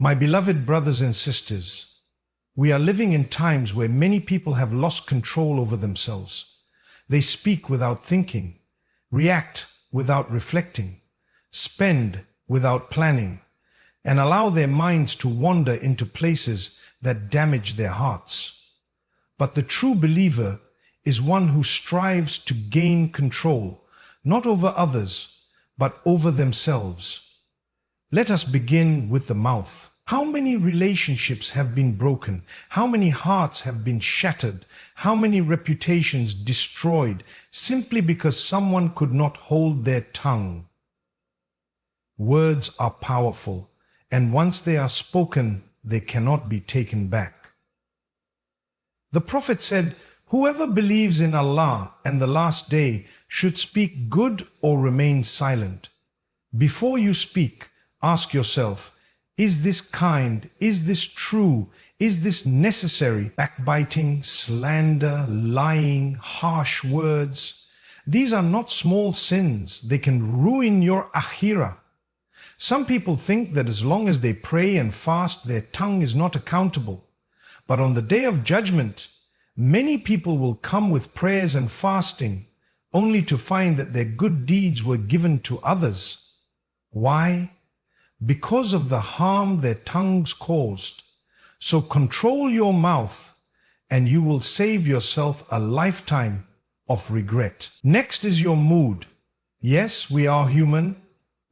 My beloved brothers and sisters, we are living in times where many people have lost control over themselves. They speak without thinking, react without reflecting, spend without planning, and allow their minds to wander into places that damage their hearts. But the true believer is one who strives to gain control, not over others, but over themselves. Let us begin with the mouth. How many relationships have been broken? How many hearts have been shattered? How many reputations destroyed simply because someone could not hold their tongue? Words are powerful, and once they are spoken, they cannot be taken back. The Prophet said, "Whoever believes in Allah and the last day should speak good or remain silent." Before you speak, ask yourself, is this kind? Is this true? Is this necessary? Backbiting, slander, lying, harsh words. These are not small sins. They can ruin your akhirah. Some people think that as long as they pray and fast, their tongue is not accountable. But on the day of judgment, many people will come with prayers and fasting, only to find that their good deeds were given to others. Why? Because of the harm their tongues caused. So control your mouth, and you will save yourself a lifetime of regret. Next is your mood. Yes, we are human.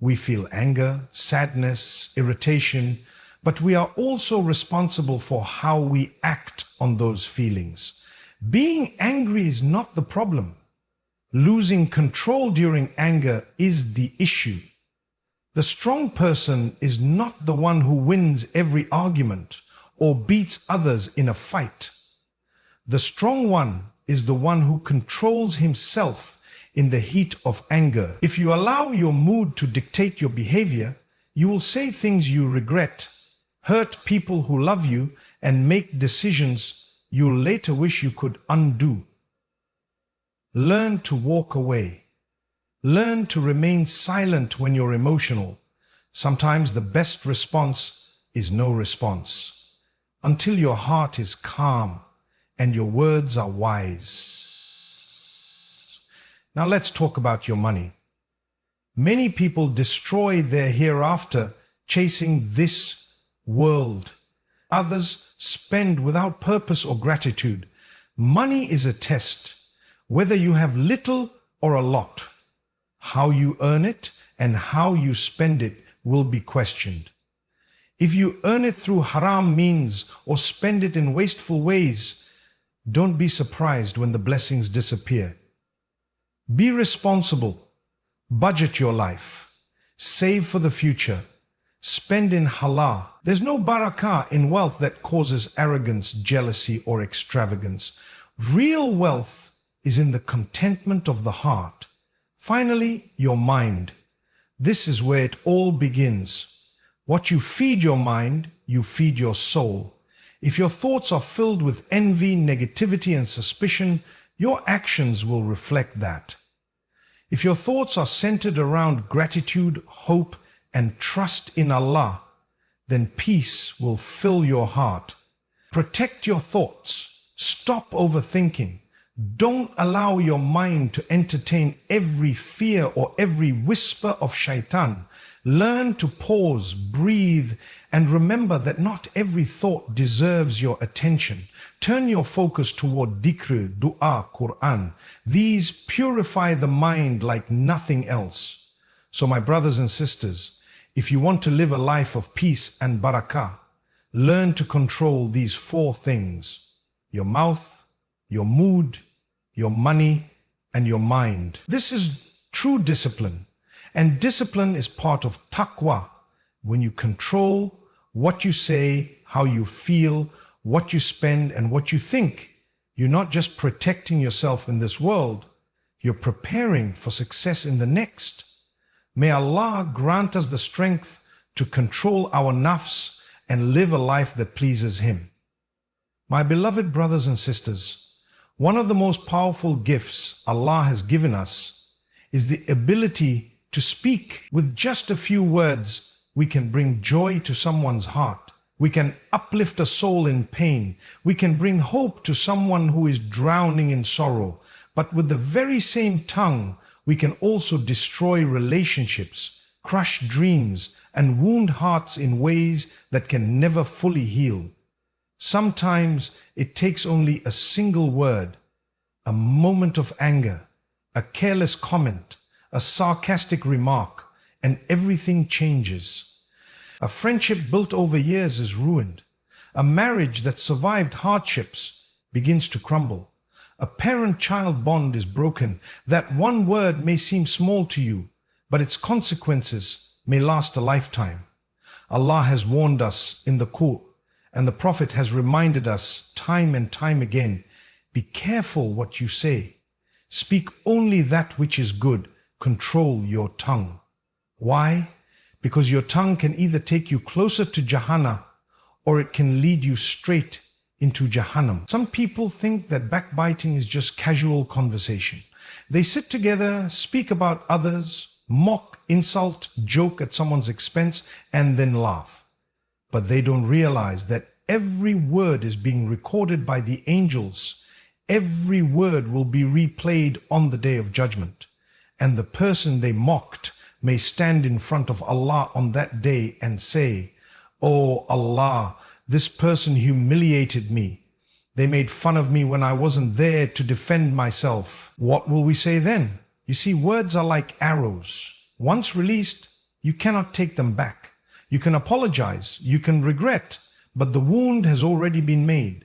We feel anger, sadness, irritation, but we are also responsible for how we act on those feelings. Being angry is not the problem. Losing control during anger is the issue. The strong person is not the one who wins every argument or beats others in a fight. The strong one is the one who controls himself in the heat of anger. If you allow your mood to dictate your behavior, you will say things you regret, hurt people who love you, and make decisions you'll later wish you could undo. Learn to walk away. Learn to remain silent when you're emotional. Sometimes the best response is no response, until your heart is calm and your words are wise. Now let's talk about your money. Many people destroy their hereafter chasing this world. Others spend without purpose or gratitude. Money is a test, whether you have little or a lot. How you earn it and how you spend it will be questioned. If you earn it through haram means or spend it in wasteful ways, don't be surprised when the blessings disappear. Be responsible. Budget your life. Save for the future. Spend in halal. There's no barakah in wealth that causes arrogance, jealousy, or extravagance. Real wealth is in the contentment of the heart. Finally, your mind. This is where it all begins. What you feed your mind, you feed your soul. If your thoughts are filled with envy, negativity, and suspicion, your actions will reflect that. If your thoughts are centered around gratitude, hope, and trust in Allah, then peace will fill your heart. Protect your thoughts. Stop overthinking. Don't allow your mind to entertain every fear or every whisper of shaitan. Learn to pause, breathe, and remember that not every thought deserves your attention. Turn your focus toward dhikr, dua, Quran. These purify the mind like nothing else. So my brothers and sisters, if you want to live a life of peace and barakah, learn to control these four things: your mouth, your mood, your money, and your mind. This is true discipline. And discipline is part of taqwa. When you control what you say, how you feel, what you spend, and what you think, you're not just protecting yourself in this world, you're preparing for success in the next. May Allah grant us the strength to control our nafs and live a life that pleases Him. My beloved brothers and sisters, one of the most powerful gifts Allah has given us is the ability to speak with just a few words we can bring joy to someone's heart. We can uplift a soul in pain. We can bring hope to someone who is drowning in sorrow. But with the very same tongue, we can also destroy relationships, crush dreams, and wound hearts in ways that can never fully heal. Sometimes it takes only a single word, a moment of anger, a careless comment, a sarcastic remark, and everything changes. A friendship built over years is ruined. A marriage that survived hardships begins to crumble. A parent-child bond is broken. That one word may seem small to you, but its consequences may last a lifetime. Allah has warned us in the Quran, and the Prophet has reminded us time and time again, be careful what you say. Speak only that which is good. Control your tongue. Why? Because your tongue can either take you closer to Jahannam or it can lead you straight into Jahannam. Some people think that backbiting is just casual conversation. They sit together, speak about others, mock, insult, joke at someone's expense, and then laugh. But they don't realize that every word is being recorded by the angels. Every word will be replayed on the Day of Judgment. And the person they mocked may stand in front of Allah on that day and say, "Oh Allah, this person humiliated me. They made fun of me when I wasn't there to defend myself." What will we say then? You see, words are like arrows. Once released, you cannot take them back. You can apologize, you can regret, but the wound has already been made.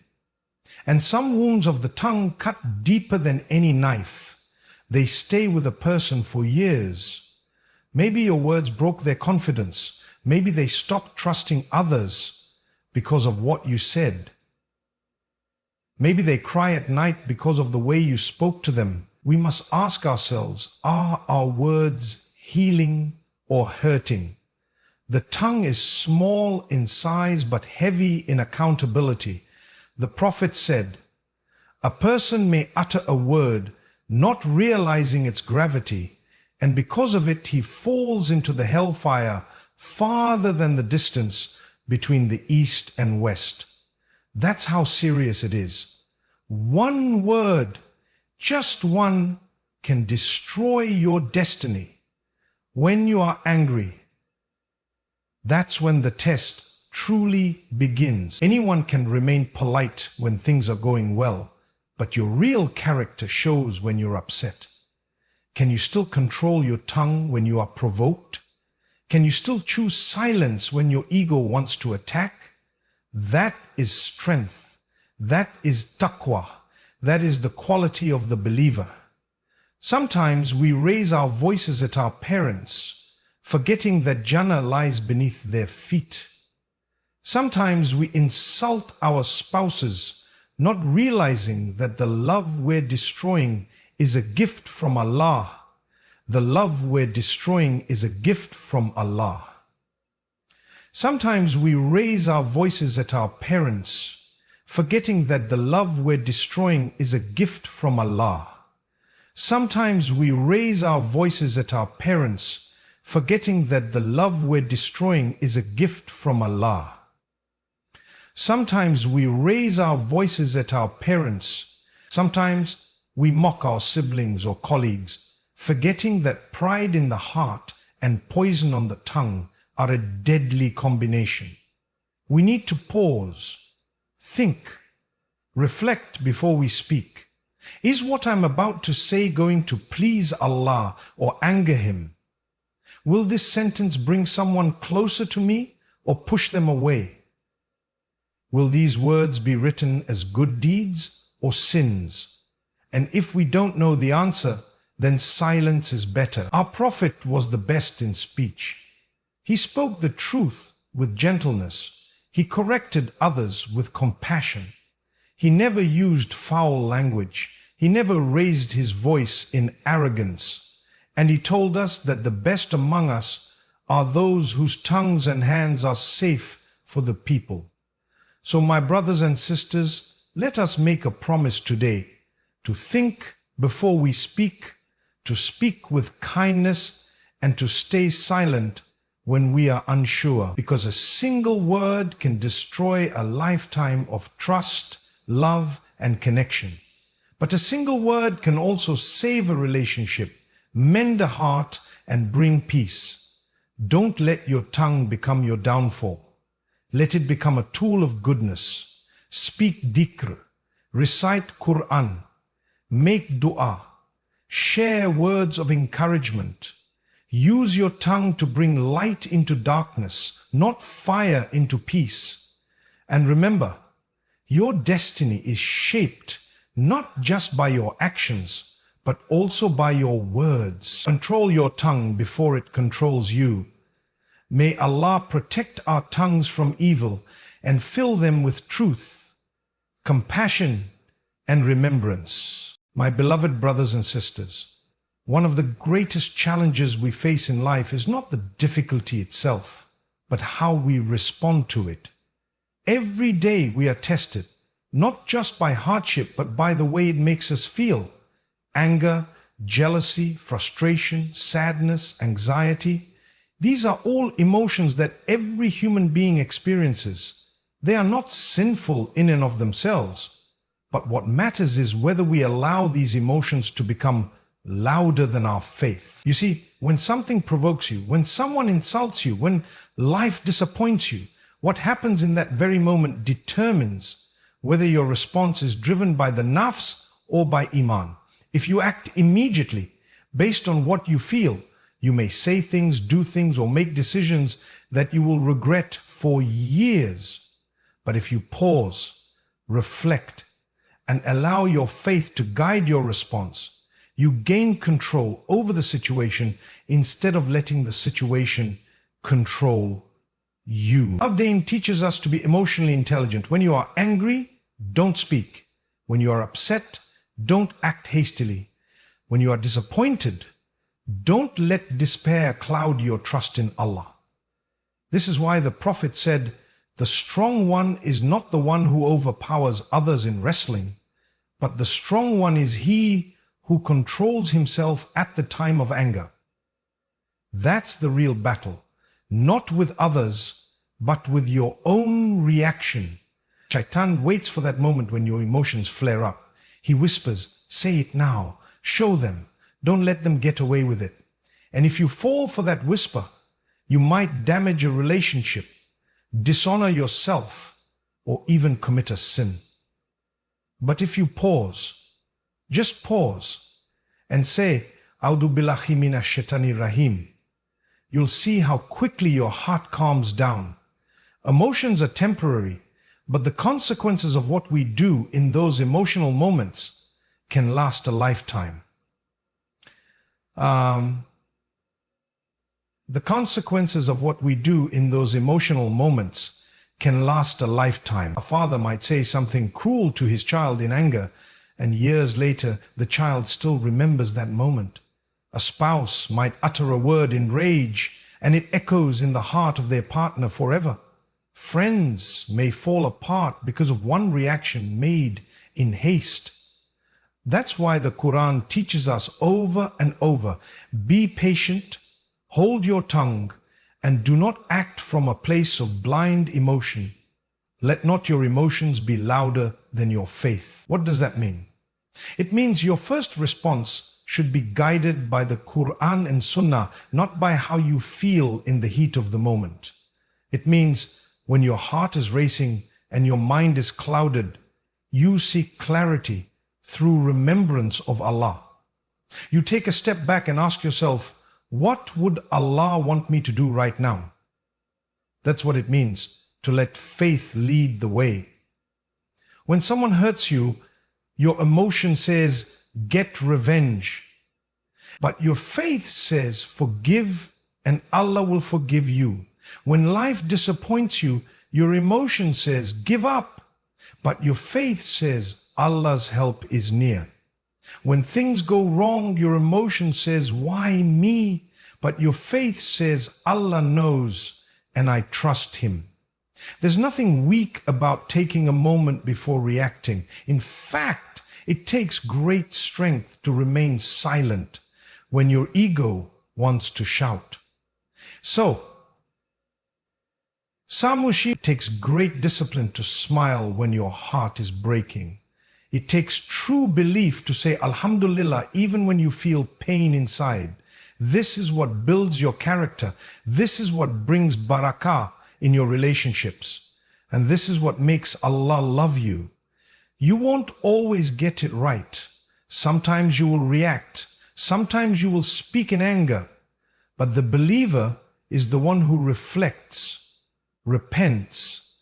And some wounds of the tongue cut deeper than any knife. They stay with a person for years. Maybe your words broke their confidence. Maybe they stopped trusting others because of what you said. Maybe they cry at night because of the way you spoke to them. We must ask ourselves, are our words healing or hurting? The tongue is small in size but heavy in accountability. The Prophet said, "A person may utter a word not realizing its gravity, and because of it he falls into the hellfire farther than the distance between the east and west." That's how serious it is. One word, just one, can destroy your destiny. When you are angry, that's when the test truly begins. Anyone can remain polite when things are going well, but your real character shows when you're upset. Can you still control your tongue when you are provoked? Can you still choose silence when your ego wants to attack? That is strength. That is taqwa. That is the quality of the believer. Sometimes we raise our voices at our parents, forgetting that Jannah lies beneath their feet. Sometimes we insult our spouses, not realizing that the love we're destroying is a gift from Allah. The love we're destroying is a gift from Allah. Sometimes we raise our voices at our parents, forgetting that the love we're destroying is a gift from Allah. Sometimes we raise our voices at our parents, forgetting that the love we're destroying is a gift from Allah. Sometimes we raise our voices at our parents. Sometimes we mock our siblings or colleagues, forgetting that pride in the heart and poison on the tongue are a deadly combination. We need to pause, think, reflect before we speak. Is what I'm about to say going to please Allah or anger Him? Will this sentence bring someone closer to me or push them away? Will these words be written as good deeds or sins? And if we don't know the answer, then silence is better. Our Prophet was the best in speech. He spoke the truth with gentleness. He corrected others with compassion. He never used foul language. He never raised his voice in arrogance. And he told us that the best among us are those whose tongues and hands are safe for the people. So my brothers and sisters, let us make a promise today to think before we speak, to speak with kindness, and to stay silent when we are unsure, because a single word can destroy a lifetime of trust, love, and connection. But a single word can also save a relationship, mend a heart, and bring peace. Don't let your tongue become your downfall. Let it become a tool of goodness. Speak dhikr, recite Quran, make dua, share words of encouragement. Use your tongue to bring light into darkness, not fire into peace. And remember, your destiny is shaped not just by your actions, but also by your words. Control your tongue before it controls you. May Allah protect our tongues from evil and fill them with truth, compassion, and remembrance. My beloved brothers and sisters, one of the greatest challenges we face in life is not the difficulty itself, but how we respond to it. Every day we are tested, not just by hardship, but by the way it makes us feel. Anger, jealousy, frustration, sadness, anxiety. These are all emotions that every human being experiences. They are not sinful in and of themselves, but what matters is whether we allow these emotions to become louder than our faith. You see, when something provokes you, when someone insults you, when life disappoints you, what happens in that very moment determines whether your response is driven by the nafs or by iman. If you act immediately based on what you feel, you may say things, do things, or make decisions that you will regret for years. But if you pause, reflect, and allow your faith to guide your response, you gain control over the situation instead of letting the situation control you. Our Dane teaches us to be emotionally intelligent. When you are angry, don't speak. When you are upset, don't act hastily. When you are disappointed, don't let despair cloud your trust in Allah. This is why the Prophet said, "The strong one is not the one who overpowers others in wrestling, but the strong one is he who controls himself at the time of anger." That's the real battle, not with others, but with your own reaction. Shaitan waits for that moment when your emotions flare up. He whispers, "Say it now, show them, don't let them get away with it." And if you fall for that whisper, you might damage a relationship, dishonor yourself, or even commit a sin. But if you pause, just pause, and say, "A'udhu billahi minash shaitani rahim," you'll see how quickly your heart calms down. Emotions are temporary, but the consequences of what we do in those emotional moments can last a lifetime. The consequences of what we do in those emotional moments can last a lifetime. A father might say something cruel to his child in anger, and years later, the child still remembers that moment. A spouse might utter a word in rage, and it echoes in the heart of their partner forever. Friends may fall apart because of one reaction made in haste. That's why the Quran teaches us over and over, be patient, hold your tongue, and do not act from a place of blind emotion. Let not your emotions be louder than your faith. What does that mean? It means your first response should be guided by the Quran and Sunnah, not by how you feel in the heat of the moment. It means when your heart is racing and your mind is clouded, you seek clarity through remembrance of Allah. You take a step back and ask yourself, what would Allah want me to do right now? That's what it means to let faith lead the way. When someone hurts you, your emotion says, get revenge. But your faith says, forgive and Allah will forgive you. When life disappoints you, your emotion says, give up. But your faith says, Allah's help is near. When things go wrong, your emotion says, why me? But your faith says, Allah knows and I trust Him. There's nothing weak about taking a moment before reacting. In fact, it takes great strength to remain silent when your ego wants to shout. So, Samushi, it takes great discipline to smile when your heart is breaking. It takes true belief to say Alhamdulillah even when you feel pain inside. This is what builds your character. This is what brings barakah in your relationships. And this is what makes Allah love you. You won't always get it right. Sometimes you will react. Sometimes you will speak in anger. But the believer is the one who reflects, repents,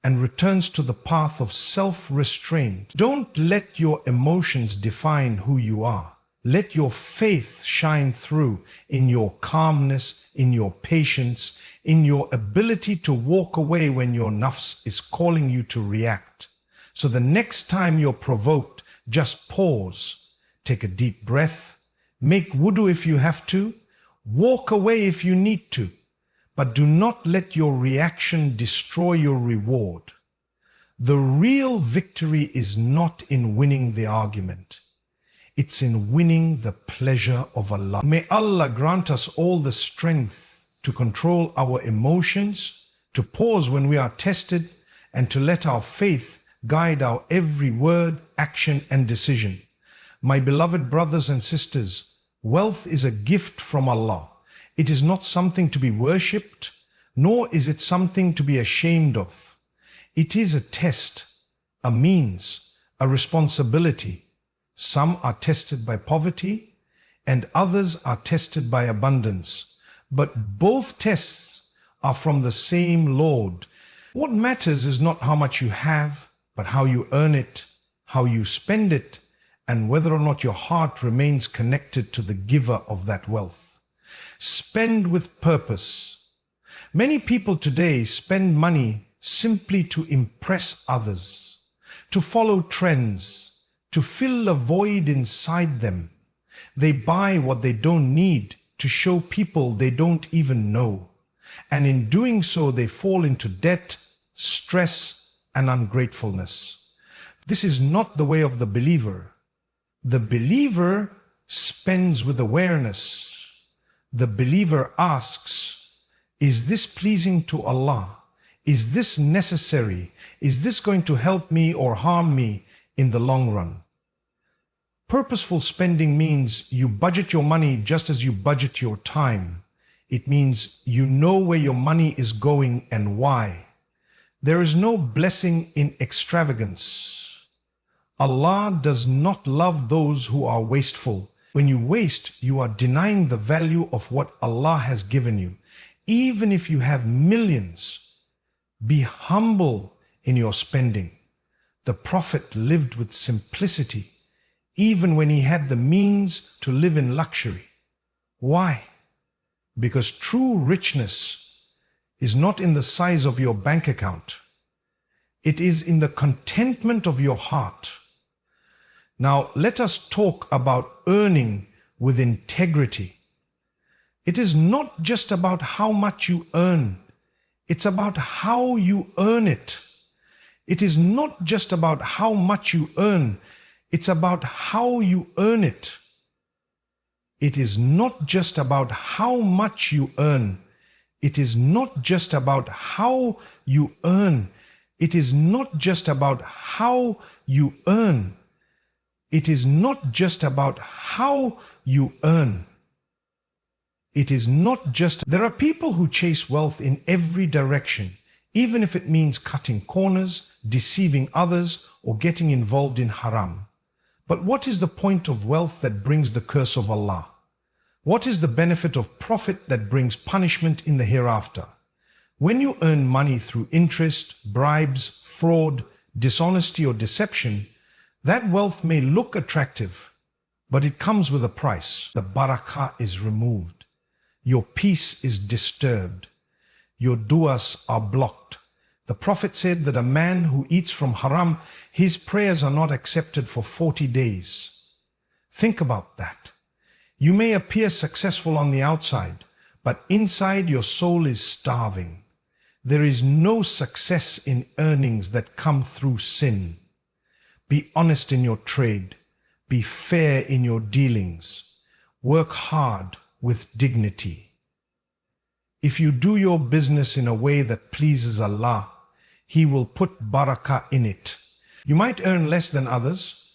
and returns to the path of self-restraint. Don't let your emotions define who you are. Let your faith shine through in your calmness, in your patience, in your ability to walk away when your nafs is calling you to react. So the next time you're provoked, just pause, take a deep breath, make wudu if you have to, walk away if you need to, but do not let your reaction destroy your reward. The real victory is not in winning the argument. It's in winning the pleasure of Allah. May Allah grant us all the strength to control our emotions, to pause when we are tested, and to let our faith guide our every word, action, and decision. My beloved brothers and sisters, wealth is a gift from Allah. It is not something to be worshipped, nor is it something to be ashamed of. It is a test, a means, a responsibility. Some are tested by poverty, and others are tested by abundance. But both tests are from the same Lord. What matters is not how much you have, but how you earn it, how you spend it, and whether or not your heart remains connected to the giver of that wealth. Spend with purpose. Many people today spend money simply to impress others, to follow trends, to fill a void inside them. They buy what they don't need to show people they don't even know. And in doing so, they fall into debt, stress, and ungratefulness. This is not the way of the believer. The believer spends with awareness. The believer asks, is this pleasing to Allah? Is this necessary? Is this going to help me or harm me in the long run? Purposeful spending means you budget your money just as you budget your time. It means you know where your money is going and why. There is no blessing in extravagance. Allah does not love those who are wasteful. When you waste, you are denying the value of what Allah has given you. Even if you have millions, be humble in your spending. The Prophet lived with simplicity, even when he had the means to live in luxury. Why? Because true richness is not in the size of your bank account. It is in the contentment of your heart. Now, let us talk about earning with integrity. It is not just about how much you earn. It's about how you earn it. It is not just about how much you earn. It's about how you earn it. It is not just about how much you earn. It is not just about how you earn. It is not just about how you earn. It is not just about how you earn. It is not just... There are people who chase wealth in every direction, even if it means cutting corners, deceiving others, or getting involved in haram. But what is the point of wealth that brings the curse of Allah? What is the benefit of profit that brings punishment in the hereafter? When you earn money through interest, bribes, fraud, dishonesty, or deception, that wealth may look attractive, but it comes with a price. The barakah is removed. Your peace is disturbed. Your du'as are blocked. The Prophet said that a man who eats from haram, his prayers are not accepted for 40 days. Think about that. You may appear successful on the outside, but inside your soul is starving. There is no success in earnings that come through sin. Be honest in your trade. Be fair in your dealings. Work hard with dignity. If you do your business in a way that pleases Allah, He will put barakah in it. You might earn less than others,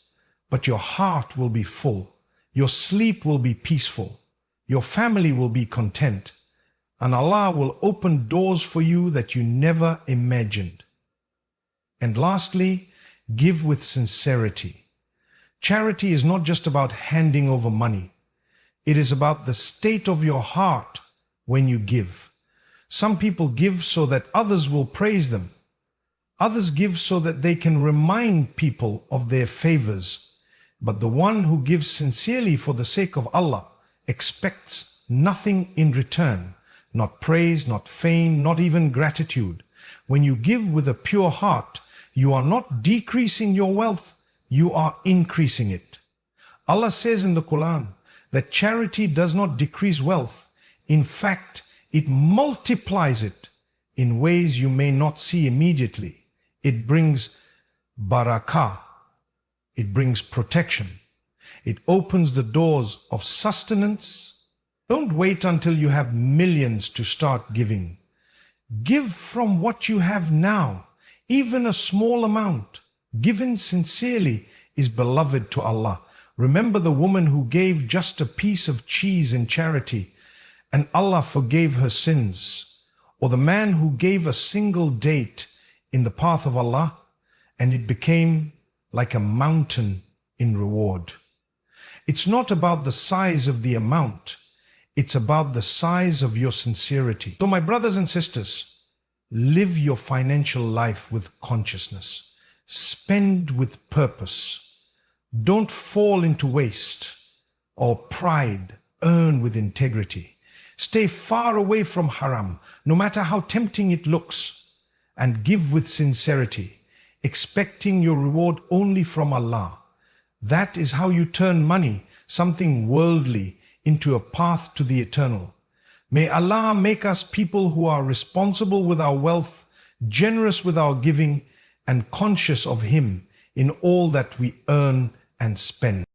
but your heart will be full. Your sleep will be peaceful. Your family will be content. And Allah will open doors for you that you never imagined. And lastly, give with sincerity. Charity is not just about handing over money. It is about the state of your heart when you give. Some people give so that others will praise them. Others give so that they can remind people of their favors. But the one who gives sincerely for the sake of Allah expects nothing in return, not praise, not fame, not even gratitude. When you give with a pure heart, you are not decreasing your wealth, you are increasing it. Allah says in the Quran that charity does not decrease wealth. In fact, it multiplies it in ways you may not see immediately. It brings barakah. It brings protection. It opens the doors of sustenance. Don't wait until you have millions to start giving. Give from what you have now. Even a small amount, given sincerely, is beloved to Allah. Remember the woman who gave just a piece of cheese in charity, and Allah forgave her sins. Or the man who gave a single date in the path of Allah, and it became like a mountain in reward. It's not about the size of the amount, it's about the size of your sincerity. So my brothers and sisters, live your financial life with consciousness. Spend with purpose. Don't fall into waste or pride. Earn with integrity. Stay far away from haram, no matter how tempting it looks. And give with sincerity, expecting your reward only from Allah. That is how you turn money, something worldly, into a path to the eternal. May Allah make us people who are responsible with our wealth, generous with our giving, and conscious of Him in all that we earn and spend.